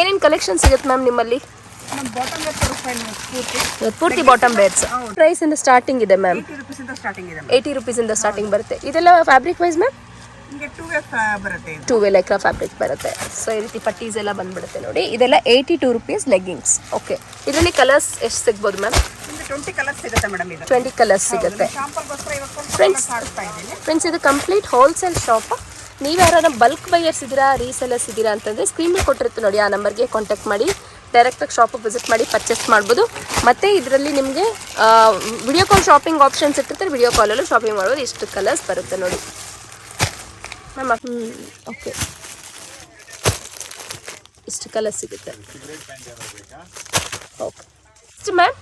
ಏನೇನು ಕಲೆಕ್ಷನ್ ಸಿಗುತ್ತೆ ಮ್ಯಾಮ್ ನಿಮ್ಮಲ್ಲಿ? ಬಾಟಮ್ ವೇರ್ ತೋರಿಸ್ತಾ ಇದ್ದೀನಿ ಪೂರ್ತಿ ಬಾಟಮ್ ವೇರ್ಸ್. ಪ್ರೈಸ್ ಇಂದ ಸ್ಟಾರ್ಟಿಂಗ್ ಇದೆ ಮ್ಯಾಮ್? 80 ರೂಪೀಸಿಂದ ಸ್ಟಾರ್ಟಿಂಗ್ ಇದೆ. 80 ರೂಪೀಸಿಂದ ಸ್ಟಾರ್ಟಿಂಗ್ ಬರುತ್ತೆ. ಇದೆಲ್ಲ ಫ್ಯಾಬ್ರಿಕ್ ವೈಸ್ ಮ್ಯಾಮ್? ನಿಮಗೆ 2 ಬರುತ್ತೆ. 2 ಲೈಕ್ರಾ ಫ್ಯಾಬ್ರಿಕ್ ಬರುತ್ತೆ. ಸೊ ಈ ರೀತಿ ಪಟ್ಟೀಸ್ ಎಲ್ಲ ಬಂದ್ಬಿಡುತ್ತೆ ನೋಡಿ. ಇದೆಲ್ಲ 82 ರೂಪೀಸ್ ಲೆಗ್ಗಿಂಗ್ಸ್. ಓಕೆ, ಇದರಲ್ಲಿ ಕಲರ್ಸ್ ಎಷ್ಟು ಸಿಗ್ಬೋದು ಮ್ಯಾಮ್? 20 ಕಲರ್ಸ್ ಸಿಗುತ್ತೆ ಮೇಡಮ್. ಇದು 20 ಕಲರ್ಸ್ ಸಿಗುತ್ತೆ. ಫ್ರೆಂಡ್ಸ್ ಇದು ಕಂಪ್ಲೀಟ್ ಹೋಲ್ಸೇಲ್ ಶಾಪ್. ನೀವು ಯಾರು ಬಲ್ಕ್ ಬೈಯರ್ಸ್ ಇದ್ದೀರಾ, ರೀಸೆಲರ್ಸ್ ಇದ್ದೀರಾ ಅಂತಂದರೆ ಸ್ಕ್ರೀನ್ ಮೇಲೆ ಕೊಟ್ಟಿರುತ್ತೆ ನೋಡಿ, ಆ ನಂಬರ್ಗೆ ಕಾಂಟ್ಯಾಕ್ಟ್ ಮಾಡಿ ಡೈರೆಕ್ಟಾಗಿ ಶಾಪಿಗೆ ವಿಸಿಟ್ ಮಾಡಿ ಪರ್ಚೇಸ್ ಮಾಡ್ಬೋದು. ಮತ್ತು ಇದರಲ್ಲಿ ನಿಮಗೆ ವಿಡಿಯೋ ಕಾಲ್ ಶಾಪಿಂಗ್ ಆಪ್ಷನ್ಸ್ ಇರ್ತಿರ್ತಾರೆ, ವಿಡಿಯೋ ಕಾಲಲ್ಲೂ ಶಾಪಿಂಗ್ ಮಾಡ್ಬೋದು. ಇಷ್ಟು ಕಲರ್ಸ್ ಬರುತ್ತೆ ನೋಡಿ ಮ್ಯಾಮ್. ಓಕೆ, ಇಷ್ಟು ಕಲರ್ ಸಿಗುತ್ತೆ. ಓಕೆ ಇಷ್ಟು ಮ್ಯಾಮ್.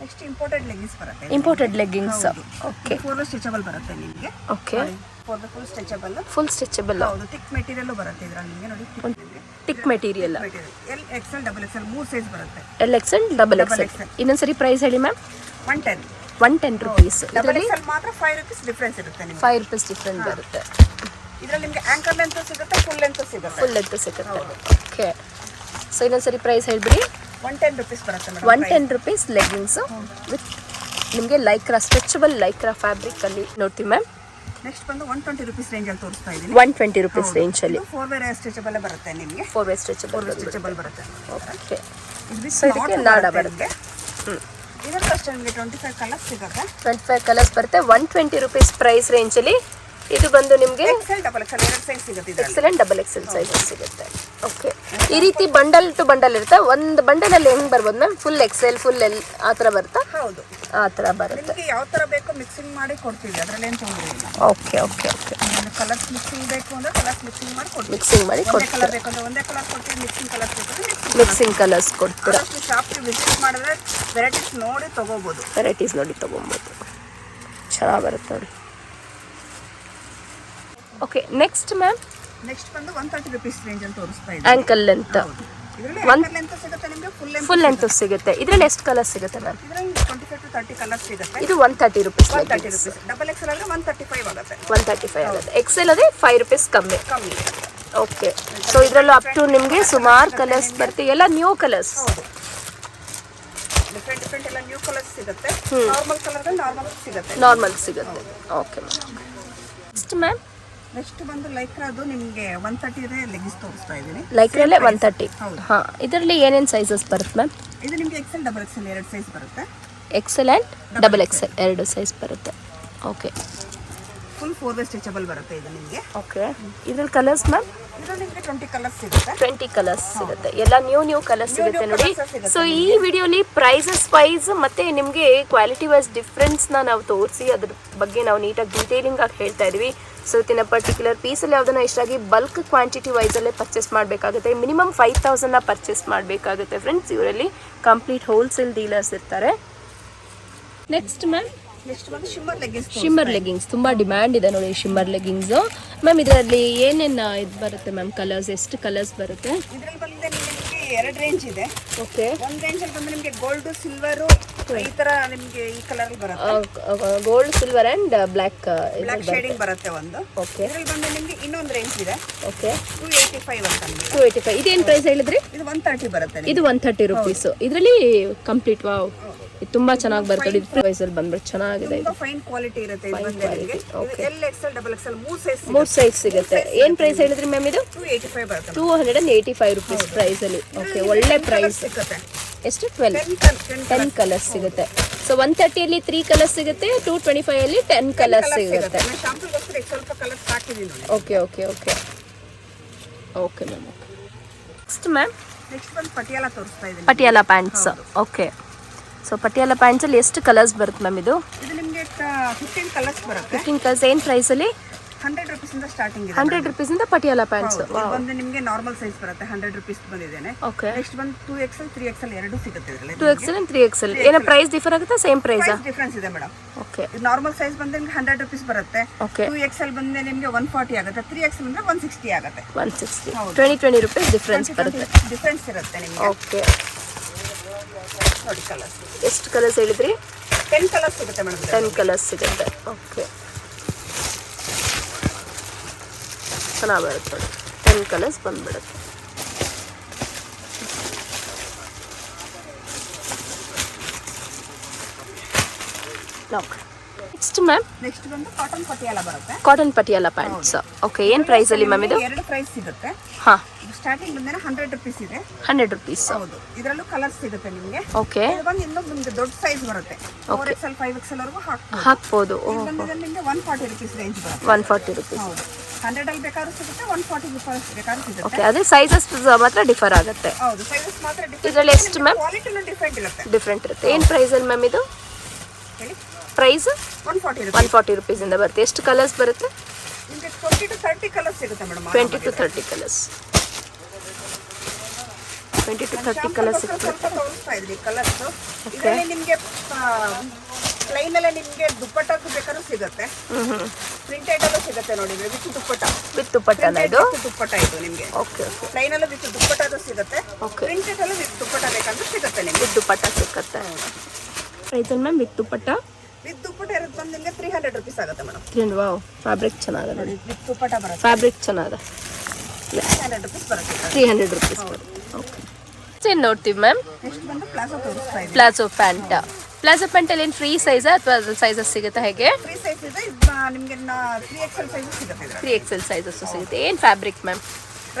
ನೆಕ್ಸ್ಟ್ ಇಂಪೋರ್ಟೆಡ್ ಲೆಗ್ಗಿಂಗ್ಸ್ ಬರುತ್ತೆ. Imported leggings. Okay, full stretchable ಬರುತ್ತೆ ನಿಮಗೆ. Okay, full stretchable. Full stretchable. ಹೌದು, ಥಿಕ್ ಮೆಟೀರಿಯಲ್ ಬರುತ್ತೆ ಇದರಲ್ಲಿ ನಿಮಗೆ ನೋಡಿ. Thick material. L XL double XL 3 size ಬರುತ್ತೆ. L XL double XL. ಇನ್ನೊಂದ್ಸರಿ ಪ್ರೈಸ್ ಹೇಳಿ ಮ್ಯಾಮ್. 110 ರೂಪೀಸ್. ಡಬಲ್ ಎಕ್ಸೆಲ್ ಮಾತ್ರ 5 ರೂಪೀಸ್ ಡಿಫರೆನ್ಸ್ ಇರುತ್ತೆ ನಿಮಗೆ. 5 ರೂಪೀಸ್ ಡಿಫರೆನ್ಸ್ ಬರುತ್ತೆ. ಇದರಲ್ಲಿ ನಿಮಗೆ ಆಂಕರ್ ಲೆಂತ್ ಸಿಗುತ್ತೆ, ಫುಲ್ ಲೆಂತ್ ಸಿಗುತ್ತೆ. ಫುಲ್ ಲೆಂತ್ ಸಿಗುತ್ತೆ. ಓಕೆ, ಸೊ ಇನ್ನೊಂದ್ಸರಿ ಪ್ರೈಸ್ ಹೇಳ್ಬಿಡಿ. 110 ರೂಪೀಸ್ ಬರುತ್ತೆ ಮೇಡಮ್. 110 ರೂಪೀಸ್ ಲೆಗ್ಗಿಂಗ್ಸ್ ವಿತ್ ನಿಮಗೆ ಲೈಕ್ರಾ ಸ್ಟ್ರೆಚಬಲ್ ಲೈಕ್ರಾ ಫ್ಯಾಬ್ರಿಕ್ ಅಲ್ಲಿ ನೋಡ್ತೀವಿ ಮ್ಯಾಮ್. ನೆಕ್ಸ್ಟ್ ಬಂದು 120 ರೂಪೀಸ್ ರೇಂಜ್ ಅಲ್ಲಿ ತೋರಿಸ್ತಾ ಇದ್ದೀನಿ. 120 ರೂಪೀಸ್ ರೇಂಜ್ ಅಲ್ಲಿ 4 ವೇರ್ ಸ್ಟ್ರೆಚಬಲ್ ಬರುತ್ತೆ ನಿಮಗೆ. 4 ವೇರ್ ಸ್ಟ್ರೆಚಬಲ್ ಬರುತ್ತೆ. ಓಕೆ, ಇದು ಇದಕ್ಕೆ ನಾಡ ಬರುತ್ತೆ. ಇದರಲ್ಲಿ ಅಷ್ಟೇ ನಿಮಗೆ 25 ಕಲರ್ಸ್ ಸಿಗುತ್ತೆ. 25 ಕಲರ್ಸ್ ಬರುತ್ತೆ. 120 ರೂಪೀಸ್ ಪ್ರೈಸ್ ರೇಂಜ್ ಅಲ್ಲಿ. ಇದು ಬಂದು ನಿಮಗೆ ಎಕ್ಸೆಲ್ ಡಬಲ್ ಎಕ್ಸೆಲ್ 2 ಸೈಜ್ ಸಿಗುತ್ತೆ. Excel and double XL size ಸಿಗುತ್ತೆ. ಓಕೆ, ಈ ರೀತಿ ಬಂಡಲ್ ಟು ಬಂಡಲ್ ಇರುತ್ತೆ. ಒಂದು ಬಂಡಲ್ ಅಲ್ಲಿ ಹೆಂಗ್ ಬರ್ಬೋದು ma'am? Full XL, full L ಆ ಥರ ಬರುತ್ತಾ? ಹೌದು, ಆ ಥರ ಬರುತ್ತೆ. ನಿಮಗೆ ಯಾವ ಥರ ಬೇಕೋ ಮಿಕ್ಸಿಂಗ್ ಮಾಡಿ ಕೊಡ್ತೀವಿ, ಅದರಲ್ಲಿ ಏನು ತೊಂದರೆ ಇಲ್ಲ. Okay okay okay, colours mixing ಬೇಕು ಅಂದ್ರೆ ಕಲರ್ಸ್ ಮಿಕ್ಸಿಂಗ್ ಮಾಡಿ ಕೊಡ್ತೀವಿ. ಮಿಕ್ಸಿಂಗ್ ಮಾಡಿ ಕೊಡ್ತೀವಿ. ಕಲರ್ ಬೇಕು ಅಂದ್ರೆ ಒಂದೇ ಕಲರ್ ಕೊಡ್ತೀವಿ. ಮಿಕ್ಸಿಂಗ್ ಕಲರ್ಸ್ ಬೇಕು ಮಿಕ್ಸಿಂಗ್ ಕಲರ್ಸ್ ಕೊಡ್ತೀರಾ? ಶಾಪ್ಗೆ ವಿಸಿಟ್ ಮಾಡಿದ್ರೆ ವೆರೈಟೀಸ್ ನೋಡಿ ತೊಗೋಬೋದು. ವೆರೈಟೀಸ್ ನೋಡಿ ತೊಗೊಬೋದು. ಚೆನ್ನಾಗಿ ಬರುತ್ತೆ ನೋಡಿ. Okay, next ma'am. ನೆಕ್ಸ್ಟ್ ಬಂದು 130 ರೂಪೀಸ್ ರೇಂಜ್ ಅಂತ ತೋರಿಸ್ತಾ ಇದೆ. Ankle length. ಇದರಲ್ಲಿ ಆಂಕಲ್ ಲೆಂತ್ ಸಿಗುತ್ತೆ ನಿಮಗೆ, ಫುಲ್ ಲೆಂತ್ ಸಿಗುತ್ತೆ. ಇದರಲ್ಲಿ ಎಷ್ಟು ಕಲರ್ ಸಿಗುತ್ತೆ ಮ್ಯಾಮ್? ಇದರಲ್ಲಿ 25 to 30 ಕಲರ್ಸ್ ಸಿಗುತ್ತೆ. ಇದು 130 ರೂಪೀಸ್. 130 ರೂಪೀಸ್. ಡಬಲ್ ಎಕ್ಸೆಲ್ ಆದ್ರೆ 135 ಆಗುತ್ತೆ. 135 ಆಗುತ್ತೆ. ಎಕ್ಸೆಲ್ ಅದೇ 5 ರೂಪೀಸ್ ಕಮ್ಮಿ. ಕಮ್ಮಿ. ಓಕೆ, ಸೊ ಇದರಲ್ಲೂ ಅಪ್ ಟು ನಿಮಗೆ ಸುಮಾರು ಕಲರ್ಸ್ ಬರುತ್ತೆ. ಎಲ್ಲ ನ್ಯೂ ಕಲರ್ಸ್. ಡಿಫ್ರೆಂಟ್ ಎಲ್ಲ ನ್ಯೂ ಕಲರ್ಸ್ ಸಿಗುತ್ತೆ. ನಾರ್ಮಲ್ ಕಲರ್ ನಾರ್ಮಲ್ ಸಿಗುತ್ತೆ. ನಾರ್ಮಲ್ ಸಿಗುತ್ತೆ. Okay ma'am. Next ma'am. Next ಬಂದು ಲೈಕ್ರಾದು ನಿಮಗೆ 130 ಇದೆ ಲೆಗ್ಗಿಂಗ್ಸ್ ತೋರಿಸ್ತಾ ಇದ್ದೀನಿ. ಲೈಕ್ರಲ್ಲೇ 130. ಹಾಂ, ಇದರಲ್ಲಿ ಏನೇನು ಸೈಜಸ್ ಬರುತ್ತೆ ಮ್ಯಾಮ್? ಇದು ನಿಮಗೆ ಎಕ್ಸೆಲ್ ಡಬಲ್ ಎಕ್ಸೆಲ್ 2 ಸೈಜ್ ಬರುತ್ತೆ. Excel and double XL 2 size ಬರುತ್ತೆ. ಓಕೆ, ಫುಲ್ 4 ವೇ ಸ್ಟ್ರೆಚಬಲ್ ಬರುತ್ತೆ ಇದು ನಿಮಗೆ. ಓಕೆ, ಇದರಲ್ಲಿ ಕಲರ್ಸ್ ಮ್ಯಾಮ್? ಇದರಲ್ಲಿ ನಿಮಗೆ 20 ಕಲರ್ಸ್ ಸಿಗುತ್ತೆ. 20 ಕಲರ್ಸ್ ಸಿಗುತ್ತೆ. ಎಲ್ಲ ನ್ಯೂ ಕಲರ್ಸ್ ಸಿಗುತ್ತೆ ನೋಡಿ. ಸೊ ಈ ವಿಡಿಯೋಲಿ ಪ್ರೈಸಸ್ ವೈಸ್ ಮತ್ತು ನಿಮಗೆ ಕ್ವಾಲಿಟಿ ವೈಸ್ ಡಿಫ್ರೆನ್ಸ್ನ ನಾವು ತೋರಿಸಿ ಅದ್ರ ಬಗ್ಗೆ ನಾವು ನೀಟಾಗಿ ಡೀಟೇಲಿಂಗ್ ಆಗಿ ಹೇಳ್ತಾ ಇದ್ವಿ. ಸೊ ಇವತ್ತಿನ ಪರ್ಟಿಕ್ಯುಲರ್ ಪೀಸಲ್ಲಿ ಯಾವುದನ್ನ ಇಷ್ಟಾಗಿ ಬಲ್ಕ್ ಕ್ವಾಂಟಿಟಿ ವೈಸಲ್ಲೇ ಪರ್ಚೇಸ್ ಮಾಡಬೇಕಾಗುತ್ತೆ. ಮಿನಿಮಮ್ 5000 ಪರ್ಚೇಸ್ ಮಾಡಬೇಕಾಗುತ್ತೆ ಫ್ರೆಂಡ್ಸ್. ಇವರಲ್ಲಿ ಕಂಪ್ಲೀಟ್ ಹೋಲ್ಸೇಲ್ ಡೀಲರ್ಸ್ ಇರ್ತಾರೆ. Next ma'am. ನೆಕ್ಸ್ಟ್ ಬಂದು ಶಿಮ್ಮರ್ ಲೆಗ್ಗಿಂಗ್ಸ್. ಶಿಮ್ಮರ್ ಲೆಗ್ಗಿಂಗ್ಸ್ ತುಂಬ ಡಿಮ್ಯಾಂಡ್ ಇದೆ ನೋಡಿ ಶಿಮ್ಮರ್ ಲೆಗ್ಗಿಂಗ್ಸು. ಮ್ಯಾಮ್ ಇದರಲ್ಲಿ ಏನೇನು ಇದು ಬರುತ್ತೆ ಮ್ಯಾಮ್? ಕಲರ್ಸ್ ಎಷ್ಟು ಕಲರ್ಸ್ ಬರುತ್ತೆ? ಇದರಲ್ಲಿ ಬಂದು ನಿಮಗೆ 2 ರೇಂಜ್ ಇದೆ. ಓಕೆ, ಒಂದು ರೇಂಜಲ್ಲಿ ಬಂದು ನಿಮಗೆ ಗೋಲ್ಡ್, ಸಿಲ್ವರು ಈ ಥರ ನಿಮಗೆ ಈ ಕಲರ್ ಬರುತ್ತೆ. Gold, silver and black shading ಬರುತ್ತೆ ಒಂದು. ಓಕೆ, ಇದರಲ್ಲಿ ಬಂದು ನಿಮಗೆ ಇನ್ನೊಂದು ರೇಂಜ್ ಇದೆ. ಓಕೆ, 285 ಅಂತ ನಿಮಗೆ. 285. ಇದೇನು ಪ್ರೈಸ್ ಹೇಳಿದ್ರಿ? ಇದು 130 ಬರುತ್ತೆ. ಇದು 130 ರೂಪೀಸು. ಇದರಲ್ಲಿ ಕಂಪ್ಲೀಟ್ ವಾವ್, ಇದು ತುಂಬ ಚೆನ್ನಾಗಿ ಬರ್ತದೆ. ಇದು ಪ್ರೈಸಲ್ಲಿ ಬಂದ್ಬಿಟ್ಟು ಚೆನ್ನಾಗಿದೆ. ಇದು ಫೈನ್ ಕ್ವಾಲಿಟಿ ಇರುತ್ತೆ. ಇದು ಬಂದು ನಿಮಗೆ L XL double XL 3 size ಸಿಗುತ್ತೆ. ಏನು ಪ್ರೈಸ್ ಹೇಳಿದ್ರಿ ಮ್ಯಾಮ್? ಇದು 285 ಬರುತ್ತೆ. 285 ರೂಪೀಸ್ ಪ್ರೈಸಲ್ಲಿ. ಓಕೆ, ಒಳ್ಳೆ ಪ್ರೈಸ್. ಸಿಗುತ್ತೆ. ಎಷ್ಟು? 10 ಕಲರ್ಸ್ ಸಿಗುತ್ತೆ. ಸೊ 130ಅಲ್ಲಿ 3 ಕಲರ್ಸ್ ಸಿಗುತ್ತೆ. 225ಅಲ್ಲಿ 10 ಕಲರ್ಸ್ ಸಿಗುತ್ತೆ. ಸ್ವಲ್ಪ ಕಲರ್ಸ್ ಹಾಕಿದ್ದೀನಿ. Okay okay okay okay ma'am. Next ma'am. Next ಬಂದು ಪಟಿಯಾಲ ತೋರಿಸ್ತಾ ಇದ್ದೀನಿ. Patiala pants. Okay, so Patiala ಪ್ಯಾಂಟ್ಸಲ್ಲಿ ಎಷ್ಟು ಕಲರ್ಸ್ ಬರುತ್ತೆ ಮ್ಯಾಮ್? ಇದು ನಿಮಗೆ 15 ಕಲರ್ಸ್ ಬರುತ್ತೆ. 15 ಕಲರ್ಸ್. ಏನು ಪ್ರೈಸಲ್ಲಿ? 100 ರೂಪೀಸಿಂದ ಸ್ಟಾರ್ಟಿಂಗ್ ಇದೆ. 100 ರೂಪೀಸಿಂದ ಪಟಿಯಾಲ ಪ್ಯಾಂಟ್ಸ್. ಬಂದು ನಿಮಗೆ ನಾರ್ಮಲ್ ಸೈಜ್ ಬರುತ್ತೆ. 100 ರೂಪೀಸ್ ಬಂದಿದ್ದೇನೆ. ಓಕೆ, ನೆಕ್ಸ್ಟ್ ಬಂದು 2XL 3XL ಎರಡು ಸಿಗುತ್ತೆ ಇದರಲ್ಲಿ. 2XL and 3XL ಏನೋ ಪ್ರೈಸ್ ಡಿಫರ್ ಆಗುತ್ತಾ? ಸೇಮ್ ಪ್ರೈಸಾ? ಡಿಫರೆನ್ಸ್ ಇದೆ ಮೇಡಮ್. ಓಕೆ, ನಾರ್ಮಲ್ ಸೈಜ್ ಬಂದು ನಿಮಗೆ 100 ರೂಪೀಸ್ ಬರುತ್ತೆ. ಓಕೆ, 2XL ಬಂದು ನಿಮಗೆ 140 ಆಗುತ್ತೆ. 3XL ಅಂದ್ರೆ 160 ಆಗುತ್ತೆ. 160. 20 ರೂಪೀಸ್ ಡಿಫರೆನ್ಸ್ ಬರುತ್ತೆ. ಡಿಫರೆನ್ಸ್ ಇರುತ್ತೆ ನಿಮಗೆ. ಓಕೆ, ನೋಡಿ ಕಲರ್ಸ್ ಎಷ್ಟು ಕಲರ್ಸ್ ಹೇಳಿದ್ರಿ? 10 ಕಲರ್ಸ್ ಸಿಗುತ್ತೆ ಮೇಡಮ್. 10 ಕಲರ್ಸ್ ಸಿಗುತ್ತೆ. ಓಕೆ, ಚೆನ್ನಾಗಿ ಬರುತ್ತೆ ನೋಡಿ. 10 ಕಲರ್ಸ್ ಬಂದ್ಬಿಡುತ್ತೆ. ನೆಕ್ಸ್ಟ್ ಮ್ಯಾಮ್ ನೆಕ್ಸ್ಟ್ ಬಂದು ಕಾಟನ್ ಪಟಿಯಾಲ ಬರುತ್ತೆ. Cotton Patiala pants. ಓಕೆ, ಏನು ಪ್ರೈಸಲ್ಲಿ ಮ್ಯಾಮ್ ಇದು? ಎರಡು ಪ್ರೈಸ್ ಸಿಗುತ್ತೆ. ಹಾಂ, ಸ್ಟಾರ್ಟಿಂಗ್ ಬಂದ್ರೆ 100 ರುಪೀಸ್ ಇದೆ. 100 ರುಪೀಸ್. ಹೌದು, ಇದರಲ್ಲೂ ಕಲರ್ಸ್ ಸಿಗುತ್ತೆ ನಿಮಗೆ. ಓಕೆ, ಇದು ಬಂದು ಇನ್ನೂ ನಿಮಗೆ ದೊಡ್ಡ ಸೈಜ್ ಬರುತ್ತೆ. 4XL 5XL ವರೆಗೂ ಹಾಕ್ಬೋದು. ಇದು ಬಂದಿದೆ ನಿಮಗೆ 140 ರುಪೀಸ್ ರೇಂಜ್ ಬರುತ್ತೆ. 140 ರುಪೀಸ್. ಹೌದು, 100 ಅಲ್ಲಿ ಬೇಕಾದ್ರೂ ಸಿಗುತ್ತೆ, 140 ರುಪೀಸ್ ಬೇಕಾದ್ರೂ ಸಿಗುತ್ತೆ. ಓಕೆ, ಅದೇ ಸೈಜಸ್ ಮಾತ್ರ ಡಿಫರ್ ಆಗುತ್ತೆ. ಹೌದು, ಸೈಜಸ್ ಮಾತ್ರ ಡಿಫರೆಂಟ್. ಇದರಲ್ಲಿ ಎಷ್ಟು ಮ್ಯಾಮ್? ಕ್ವಾಲಿಟಿನೂ ಡಿಫರೆಂಟ್ ಇರುತ್ತೆ. ಡಿಫ್ರೆಂಟ್ ಇರುತ್ತೆ. ಏನು ಪ್ರೈಸಲ್ಲಿ ಮ್ಯಾಮ್ ಇದು? ಹೇಳಿ. Price 140 rupees. 140 ರುಪೀಸಿಂದ ಬರುತ್ತೆ. ಎಷ್ಟು ಕಲರ್ಸ್ ಬರುತ್ತೆ? ನಿಮಗೆ 20 to 30 ಕಲರ್ಸ್ ಸಿಗುತ್ತೆ madam. 20 to 30 colours. 20 to 30 colours ಸಿಗುತ್ತೆ. ಸ್ವಲ್ಪ ತೋರಿಸ್ತಾ ಇದ್ವಿ ಕಲರ್ಸ್. ಇದರಲ್ಲಿ ನಿಮಗೆ ಪ್ಲೈನ್ ಅಲ್ಲೇ ನಿಮಗೆ ದುಪ್ಪಟ್ಟಕ್ಕೂ ಬೇಕಾದ್ರೂ ಸಿಗುತ್ತೆ. ಪ್ರಿಂಟೆಡ್ ಅಲ್ಲೂ ಸಿಗುತ್ತೆ ನೋಡಿ, ವಿತ್ ದುಪ್ಪಟ್ಟ. ವಿತ್ ದುಪ್ಪಟ್ಟನ ಇದು? ದುಪ್ಪಟ್ಟ ಇದು ನಿಮಗೆ. Okay okay. ಪ್ಲೈನ್ ಅಲ್ಲೂ ವಿತ್ ದುಪ್ಪಟ್ಟದು ಸಿಗುತ್ತೆ. ಓಕೆ, ಪ್ರಿಂಟೆಡ್ ಅಲ್ಲೂ ವಿತ್ ದುಪ್ಪಟ್ಟ ಬೇಕಂದ್ರೆ ಸಿಗುತ್ತೆ ನಿಮಗೆ. ವಿತ್ ದುಪ್ಪಟ್ಟ ಸಿಗುತ್ತೆ. ಪ್ರೈಸಲ್ಲಿ ಮ್ಯಾಮ್ ವಿತ್ ದುಪ್ಪಟ್ಟ? ವಿತ್ ದುಪ್ಪಟ್ಟ ಇರೋದು ಬಂದು ನಿಮಗೆ 300 ರುಪೀಸ್ ಆಗುತ್ತೆ ಮೇಡಮ್. 300. ವಾವ್, ಫ್ಯಾಬ್ರಿಕ್ ಚೆನ್ನಾಗಿದೆ ನೋಡಿ. ವಿತ್ ದುಪ್ಪಟ್ಟ ಬರುತ್ತೆ. ಫ್ಯಾಬ್ರಿಕ್ ಚೆನ್ನಾಗಿದೆ. 300 ರುಪೀಸ್ ಬರುತ್ತೆ. 300 ರುಪೀಸ್ ಬರುತ್ತೆ. ಓಕೆ, ಏನು ನೋಡ್ತೀವಿ ಮ್ಯಾಮ್? ನೆಕ್ಸ್ಟ್ ಬಂದು ಪ್ಲಾಜೋ ತೋರಿಸ್ತಾ ಇದ್ದೀವಿ. Palazzo pant. ಪ್ಲಾಜೋ ಪ್ಯಾಂಟಲ್ಲಿ ಏನು ಫ್ರೀ ಸೈಜಾ ಅಥವಾ ಸೈಜಸ್ ಸಿಗುತ್ತೆ ಹೇಗೆ? ಫ್ರೀ ಸೈಜ್ ಇದೆ. ಇದು ನಿಮಗೆ 3XL ಸೈಜ್ ಸಿಗುತ್ತೆ. 3XL ಸೈಜಸ್ ಸಿಗುತ್ತೆ. ಏನು ಫ್ಯಾಬ್ರಿಕ್ ಮ್ಯಾಮ್?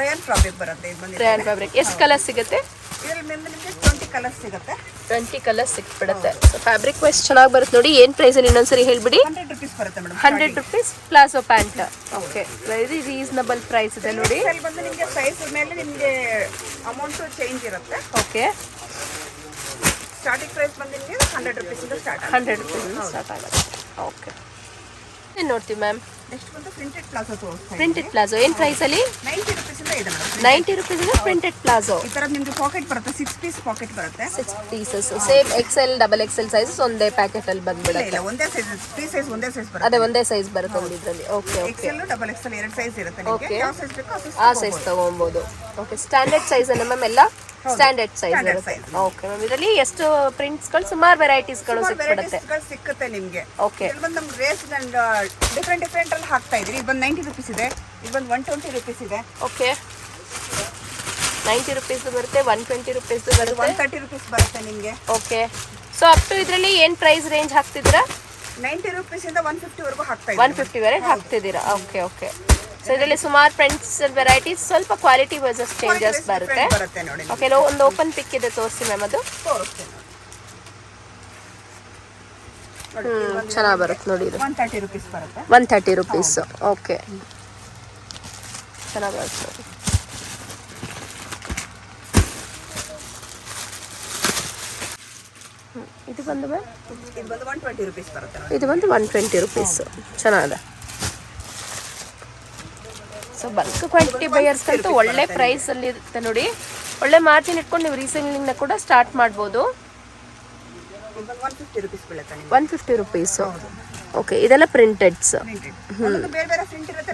ರಯಾನ್ ಫ್ಯಾಬ್ರಿಕ್ ಬರುತ್ತೆ. ಇದು ಬಂದು ರಯಾನ್ ಫ್ಯಾಬ್ರಿಕ್. ಎಷ್ಟು ಕಲರ್ ಸಿಗುತ್ತೆ? ಇದರಲ್ಲಿ ನಿಮಗೆ 20 ಕಲರ್ಸ್ ಸಿಗುತ್ತೆ. 20 ಕಲರ್ಸ್ ಸಿಕ್ಬಿಡುತ್ತೆ. ಸೊ ಫ್ಯಾಬ್ರಿಕ್ ವೈಸ್ ಚೆನ್ನಾಗಿ ಬರುತ್ತೆ ನೋಡಿ. ಏನು ಪ್ರೈಸಲ್ಲಿ ಇನ್ನೊಂದ್ಸರಿ ಹೇಳ್ಬಿಡಿ? 100 ರುಪೀಸ್ ಬರುತ್ತೆ madam. 100 rupees palazzo pant. Okay, very reasonable price ಇದೆ ನೋಡಿ. ಇಲ್ಲಿ ಬಂದು ನಿಮಗೆ ಸೈಜ್ ಮೇಲೆ ನಿಮಗೆ ಅಮೌಂಟ್ ಚೇಂಜ್ ಇರುತ್ತೆ. ಓಕೆ, ಸ್ಟಾರ್ಟಿಂಗ್ ಪ್ರೈಸ್ ಬಂದು ನಿಮಗೆ 100 ರುಪೀಸಿಂದ ಸ್ಟಾರ್ಟ್. 100 ರುಪೀಸಿಂದ ಸ್ಟಾರ್ಟ್ ಆಗುತ್ತೆ. ಓಕೆ, ಏನು ನೋಡ್ತೀವಿ ಮ್ಯಾಮ್? ನೆಕ್ಸ್ಟ್ ಬಂದು ಪ್ರಿಂಟೆಡ್ ಪ್ಲಾಜೋ ತೋರಿಸ್ತಾ ಇದ್ದೀನಿ. ಪ್ರಿಂಟೆಡ್ ಪ್ಲಾಜೋ ಏನು ಪ್ರೈಸಲ್ಲಿ? 90 ರುಪೀಸಿಂದ ಇದೆ ಮೇಡಮ್. 90 ರುಪೀಸಿಂದ printed palazzo. ಈ ಥರ ನಿಮಗೆ ಪಾಕೆಟ್ ಬರುತ್ತೆ. 6 ಪೀಸ್ ಪಾಕೆಟ್ ಬರುತ್ತೆ. 6 pieces. Same XL XXL sizes ಒಂದೇ ಪ್ಯಾಕೆಟಲ್ಲಿ ಬಂದ್ಬಿಡುತ್ತೆ. ಇಲ್ಲ, ಒಂದೇ ಸೈಜ್. 3 ಸೈಜ್ ಒಂದೇ ಸೈಜ್ ಬರುತ್ತೆ. ಅದೇ ಒಂದೇ ಸೈಜ್ ಬರುತ್ತೆ ನೋಡಿ ಇದರಲ್ಲಿ. Okay okay. XL XXL ಎರಡು ಸೈಜ್ ಇರುತ್ತೆ ನಿಮಗೆ. ಓಕೆ, ಯಾವ ಸೈಜ್ ಬೇಕೋ ಆ ಸೈಜ್ ತಗೊಬೋದು. ಓಕೆ, ಸ್ಟ್ಯಾಂಡರ್ಡ್ ಸೈಜ್ ಅನ್ನ ಮ್ಯಾಮ್ ಎಲ್ಲ ಸ್ಟ್ಯಾಂಡರ್ಡ್ ಸೈಜ್ ಇರುತ್ತೆ. ಓಕೆ ಮ್ಯಾಮ್, ಇದರಲ್ಲಿ ಎಷ್ಟು ಪ್ರಿಂಟ್ಸ್ಗಳು ಸುಮಾರು ವೆರೈಟೀಸ್ಗಳು ಸಿಕ್ಬಿಡುತ್ತೆ. ಸಿಕ್ಕುತ್ತೆ ನಿಮಗೆ. ಓಕೆ, ಇಲ್ಲಿ ಬಂದು ನಮ್ಗೆ ರೇಸ್ ಡಿಫ್ರೆಂಟ್ ಅಲ್ಲಿ ಹಾಕ್ತಾ ಇದೀವಿ. ಇದು ಬಂದು 90 ರುಪೀಸ್ ಇದೆ. ಇದು ಬಂದು 120 ರುಪೀಸ್ ಇದೆ. ಓಕೆ, 90 ರುಪೀಸ್ ಬರುತ್ತೆ, 120 ರುಪೀಸ್ ಬರುತ್ತೆ, 130 ರುಪೀಸ್ ಬರುತ್ತೆ ನಿಮಗೆ. ಓಕೆ, ಸೊ ಅಪ್ ಟು ಇದರಲ್ಲಿ ಏನು ಪ್ರೈಸ್ ರೇಂಜ್ ಹಾಕ್ತಿದ್ದೀರಾ? 90 ರುಪೀಸಿಂದ 150 ವರೆಗೂ ಹಾಕ್ತಾ ಇದ್ದೀವಿ. 150 ವರೆಗೆ ಹಾಕ್ತಿದ್ದೀರಾ? Okay okay. ಸೊ ಇದರಲ್ಲಿ ಸುಮಾರು ಪ್ರಿಂಟ್ಸ್ ವೆರೈಟೀಸ್, ಸ್ವಲ್ಪ ಕ್ವಾಲಿಟಿ ವೈಸಸ್ ಚೇಂಜಸ್ ಬರುತ್ತೆ. ಬರುತ್ತೆ ನೋಡಿ. ಓಕೆ, ಒಂದು ಓಪನ್ ಪಿಕ್ ಇದೆ, ತೋರಿಸಿ ಮ್ಯಾಮ್. ಅದು ತೋರಿಸ್ತೀನಿ ಚೆನ್ನಾಗಿ ಬರುತ್ತೆ ನೋಡಿ. ಇದು 130 ರುಪೀಸ್ ಬರುತ್ತೆ. 130 ರುಪೀಸ್. ಓಕೆ, ಚೆನ್ನಾಗಿ ಬರುತ್ತೆ ನೋಡಿ. ಇದು ಬಂದು ಮ್ಯಾಮ್, ಇದು ಬಂದು 120 ರುಪೀಸ್ ಬರುತ್ತೆ ನೋಡಿ. ಇದು ಬಂದು 120 ರುಪೀಸ್. ಚೆನ್ನಾಗಿದೆ. ಸೊ ಬಲ್ಕ್ ಕ್ವಾಂಟಿಟಿ ಬೈಯರ್ಸ್ಗಂತೂ ಒಳ್ಳೆ ಪ್ರೈಸಲ್ಲಿ ಇರುತ್ತೆ ನೋಡಿ. ಒಳ್ಳೆ ಮಾರ್ಜಿನ್ ಇಟ್ಕೊಂಡು ನೀವು ರೀಸೇಲಿಂಗ್ನ ಕೂಡ ಸ್ಟಾರ್ಟ್ ಮಾಡ್ಬೋದು. 150 ರುಪೀಸ್ ಬೀಳುತ್ತೆ ನಿಮಗೆ. 150 ರುಪೀಸ್. ಓಕೆ, ಇದೆಲ್ಲ ಪ್ರಿಂಟೆಡ್ಸ್.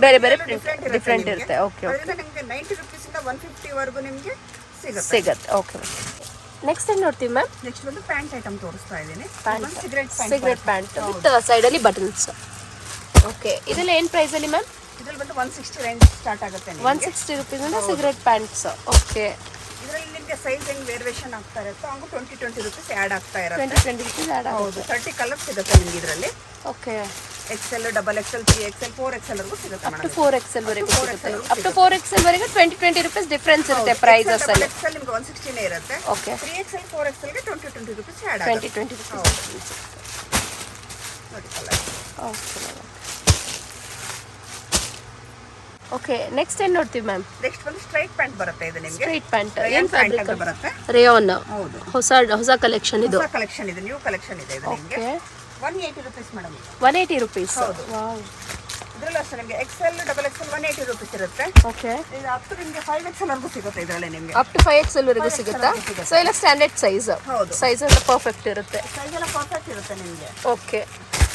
ಬೇರೆ ಬೇರೆ ಡಿಫ್ರೆಂಟ್ ಇರುತ್ತೆ. Okay okay. ನಿಮಗೆ 90 ರುಪೀಸಿಂದ 150 ವರೆಗೂ ನಿಮಗೆ ಸಿಗುತ್ತೆ. ಓಕೆ, ನೆಕ್ಸ್ಟ್ ಏನು ನೋಡ್ತೀವಿ ಮ್ಯಾಮ್? ನೆಕ್ಸ್ಟ್ ಬಂದು ಪ್ಯಾಂಟ್ ಐಟಮ್ ತೋರಿಸ್ತಾ ಇದ್ದೀನಿ. ಸಿಗರೇಟ್ ಪ್ಯಾಂಟ್ ವಿತ್ ಸೈಡಲ್ಲಿ ಬಟನ್ಸ್. ಓಕೆ, ಇದೆಲ್ಲ ಏನು ಪ್ರೈಸಲ್ಲಿ ಮ್ಯಾಮ್? ಇದರಲ್ಲಿ ಬಂದು 160 ರೇಂಜ್ ಸ್ಟಾರ್ಟ್ ಆಗುತ್ತೆ. 160 ರುಪೀಸಿಂದ ಸಿಗರೇಟ್ ಪ್ಯಾಂಟ್ಸ್. ಓಕೆ, ಇದರಲ್ಲಿ ನಿಮಗೆ ಸೈಜ್ ಹೆಂಗೆ ವೇರಿಯೇಷನ್ ಆಗ್ತಾ ಇರುತ್ತೆ ಹಂಗೂ 20 ರುಪೀಸ್ ಆ್ಯಡ್ ಆಗ್ತಾ ಇರುತ್ತೆ. 20 ರುಪೀಸ್ ಆ್ಯಡ್ ಹೌದು. 30 ಕಲರ್ಸ್ ಸಿಗುತ್ತೆ ನಿಮಗೆ ಇದರಲ್ಲಿ. Okay, XL, XXL, 3XL, 4XL ವರೆಗೂ ಸಿಗುತ್ತೆ ಅಪ್ ಟು 4XL ವರೆಗೂ ಸಿಗುತ್ತೆ. ಅಪ್ ಟು 4XL ವರೆಗೆ 20 ರುಪೀಸ್ ಡಿಫ್ರೆನ್ಸ್ ಇರುತ್ತೆ ಪ್ರೈಸಸ್ ಅಲ್ಲಿ. XL ನಿಮಗೆ 160 ಇರುತ್ತೆ. ಓಕೆ, 3XL, 4XL ಗೆ 20 ರುಪೀಸ್ ಆ್ಯಡ್ 20 ರುಪೀಸ್. ನೋಡಿ ಕಲರ್. ಓಕೆ, ನೆಕ್ಸ್ಟ್ ಏನು ನೋಡ್ತೀವಿ ಮ್ಯಾಮ್? ನೆಕ್ಸ್ಟ್ ಬಂದು ಸ್ಟ್ರೈಟ್ ಪ್ಯಾಂಟ್ ಬರುತ್ತೆ. ಇದು ನಿಮಗೆ ಸ್ಟ್ರೈಟ್ ಪ್ಯಾಂಟ್. ಏನು ಏನು ಫ್ಯಾಬ್ರಿಕ್ ಫ್ಯಾಬ್ರಿಕ್ ಬರುತ್ತೆ? ರೇಯಾನ್. ಹೌದು, ಹೊಸ ಕಲೆಕ್ಷನ್ ಇದು. ಹೊಸ ಕಲೆಕ್ಷನ್ ಇದೆ, ನ್ಯೂ ಕಲೆಕ್ಷನ್ ಇದೆ ಇದು ನಿಮಗೆ. Okay, 180 rupees madam. 180 ರುಪೀಸ್. ಹೌದು. ವಾವ್. ಇದರಲ್ಲಿ ಅಷ್ಟೇ ನಿಮಗೆ XL, XXL 180 ರುಪೀಸ್ ಇರುತ್ತೆ. ಓಕೆ, ಇದು ಅಪ್ ಟು ನಿಮಗೆ 5XL ವರೆಗೂ ಸಿಗುತ್ತೆ ಇದರಲ್ಲಿ ನಿಮಗೆ. ಅಪ್ ಟು 5XL ವರೆಗೂ ಸಿಗುತ್ತಾ? ಸೊ ಎಲ್ಲ ಸ್ಟ್ಯಾಂಡರ್ಡ್ ಸೈಜ್. ಹೌದು, ಸೈಜ್ ಎಲ್ಲ ಪರ್ಫೆಕ್ಟ್ ಇರುತ್ತೆ. ಸೈಜ್ ಎಲ್ಲ ಪರ್ಫೆಕ್ಟ್ ಇರುತ್ತೆ ನಿಮಗೆ. ಓಕೆ,